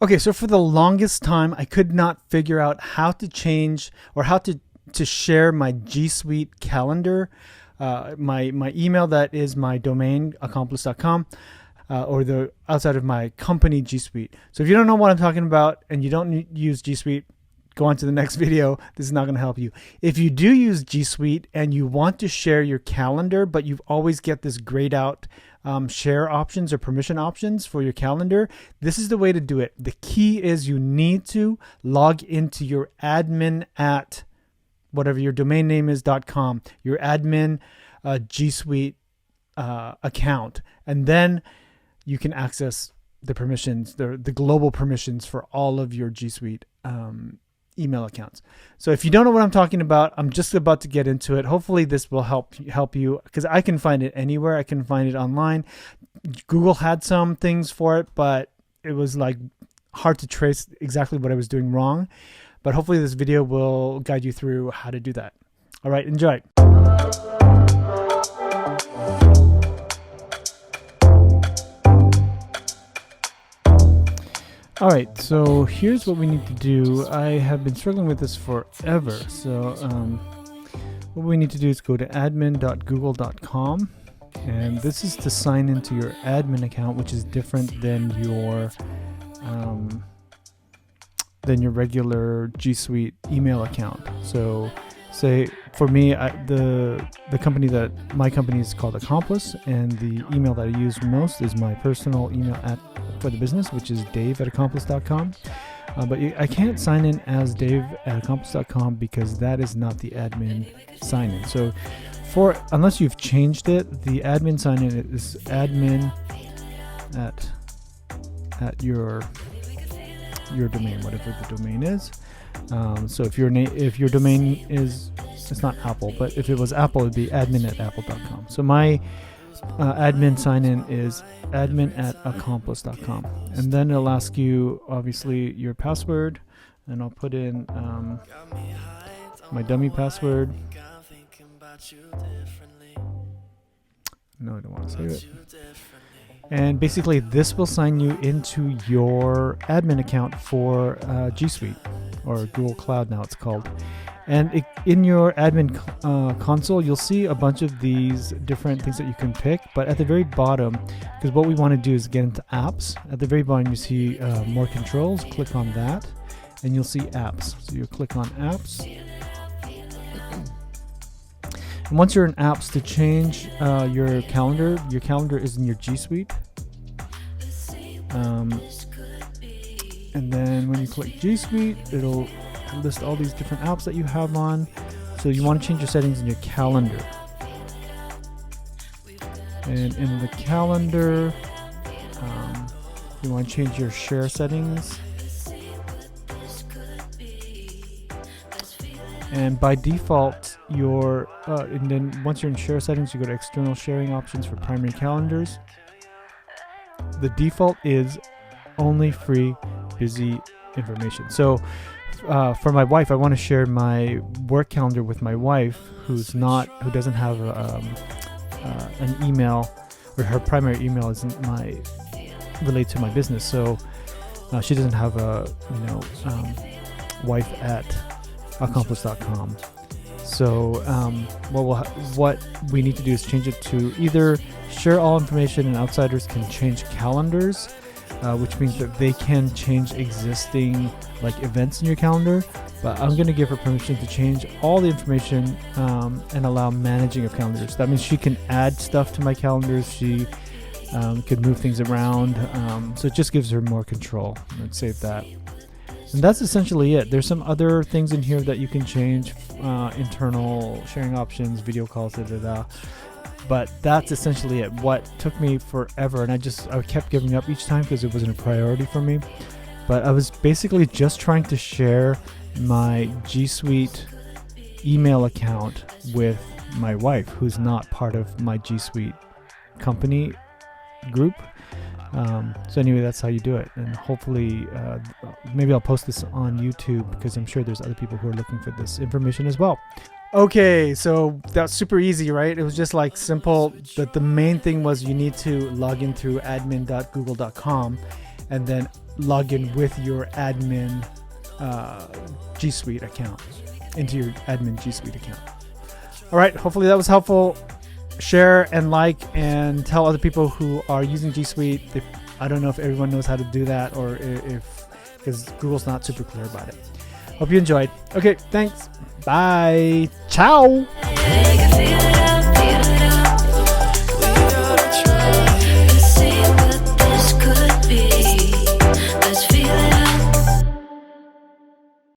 Okay, so for the longest time, I could not figure out how to change or how to share my G Suite calendar, my email that is my domain, accomplice.com, or the outside of my company G Suite. So if you don't know what I'm talking about and you don't use G Suite, go on to the next video. This is not going to help you. If you do use G Suite and you want to share your calendar, but you always get this grayed out share options or permission options for your calendar, this is the way to do it. The key is you need to log into your admin at whatever your domain name is .com, your admin G Suite account, and then you can access the permissions, the global permissions for all of your G Suite email accounts. So if you don't know what I'm talking about, I'm just about to get into it. Hopefully this will help you, because I can find it anywhere. I can find it online. Google had some things for it, but it was like hard to trace exactly what I was doing wrong. But hopefully this video will guide you through how to do that. All right, enjoy. All right, so here's what we need to do. I have been struggling with this forever. So what we need to do is go to admin.google.com, and this is to sign into your admin account, which is different than your regular G Suite email account. So say for me, the company my company is called Accomplice, and the email that I use most is my personal email for the business, which is dave@accomplice.com. But I can't sign in as dave@accomplice.com because that is not the admin sign in. So unless you've changed it, the admin sign in is admin at your domain, whatever the domain is. So if your domain is, it's not Apple, but if it was Apple, it'd be admin@apple.com. So my admin sign-in is admin@accomplice.com, and then it'll ask you obviously your password, and I'll put in my dummy password. No, I don't want to save it. And basically this will sign you into your admin account for G Suite, or Google Cloud now it's called. And in your admin console, you'll see a bunch of these different things that you can pick. But at the very bottom, because what we want to do is get into apps, at the very bottom you see more controls. Click on that, and you'll see apps. So you click on apps. And once you're in apps, to change your calendar is in your G Suite. And then when you click G Suite, it'll list all these different apps that you have on. So you want to change your settings in your calendar. And in the calendar, you want to change your share settings. And by default, and then once you're in share settings, you go to external sharing options for primary calendars. The default is only free busy information. So for my wife, I want to share my work calendar with my wife, who doesn't have an email, or her primary email isn't related to my business. So she doesn't have a wife at accomplice.com. So what we need to do is change it to either share all information and outsiders can change calendars, which means that they can change existing events in your calendar. But I'm going to give her permission to change all the information and allow managing of calendars. That means she can add stuff to my calendars. She could move things around. So it just gives her more control. Let's save that. And that's essentially it. There's some other things in here that you can change, internal sharing options, video calls, but that's essentially it. What took me forever, and I kept giving up each time because it wasn't a priority for me. But I was basically just trying to share my G Suite email account with my wife, who's not part of my G Suite company group. So anyway, that's how you do it. And hopefully, maybe I'll post this on YouTube, because I'm sure there's other people who are looking for this information as well. Okay, so that's super easy, right? It was just simple. But the main thing was you need to log in through admin.google.com. and then log in with your admin G Suite account into your admin G Suite account. All right, hopefully that was helpful. Share and like and tell other people who are using G Suite. I don't know if everyone knows how to do that, or if because Google's not super clear about it. Hope you enjoyed. Okay, thanks. Bye. Ciao.